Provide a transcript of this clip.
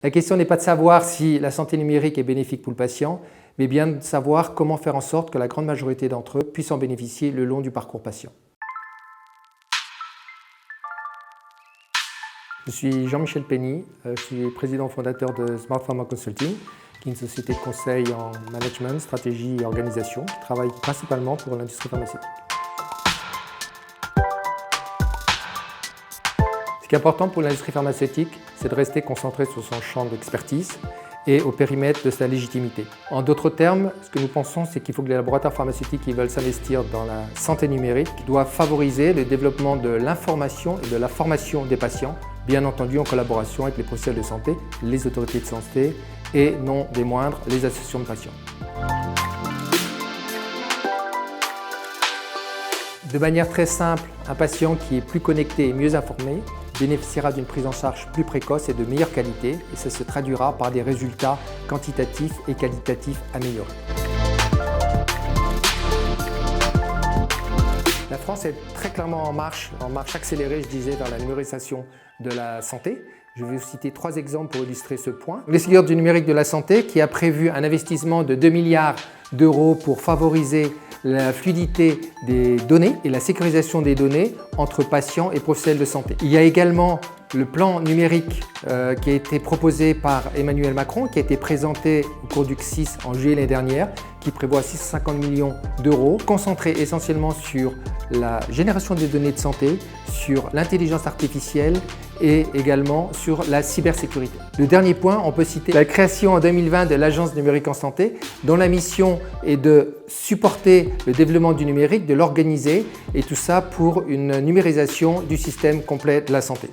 La question n'est pas de savoir si la santé numérique est bénéfique pour le patient, mais bien de savoir comment faire en sorte que la grande majorité d'entre eux puissent en bénéficier le long du parcours patient. Je suis Jean-Michel Penny, je suis président fondateur de Smart Pharma Consulting, qui est une société de conseil en management, stratégie et organisation qui travaille principalement pour l'industrie pharmaceutique. Ce qui est important pour l'industrie pharmaceutique, c'est de rester concentré sur son champ d'expertise et au périmètre de sa légitimité. En d'autres termes, ce que nous pensons, c'est qu'il faut que les laboratoires pharmaceutiques qui veulent s'investir dans la santé numérique doivent favoriser le développement de l'information et de la formation des patients, bien entendu en collaboration avec les professionnels de santé, les autorités de santé et, non des moindres, les associations de patients. De manière très simple, un patient qui est plus connecté et mieux informé bénéficiera d'une prise en charge plus précoce et de meilleure qualité, et ça se traduira par des résultats quantitatifs et qualitatifs améliorés. La France est très clairement en marche accélérée, je disais, vers la numérisation de la santé. Je vais vous citer 3 exemples pour illustrer ce point. Le Ségur du numérique de la santé qui a prévu un investissement de 2 milliards d'euros pour favoriser la fluidité des données et la sécurisation des données entre patients et professionnels de santé. Il y a également le plan numérique qui a été proposé par Emmanuel Macron, qui a été présenté au cours du CSIS en juillet l'année dernière, qui prévoit 650 millions d'euros, concentré essentiellement sur la génération des données de santé, sur l'intelligence artificielle et également sur la cybersécurité. Le dernier point, on peut citer la création en 2020 de l'Agence numérique en santé, dont la mission est de supporter le développement du numérique, de l'organiser, et tout ça pour une numérisation du système complet de la santé.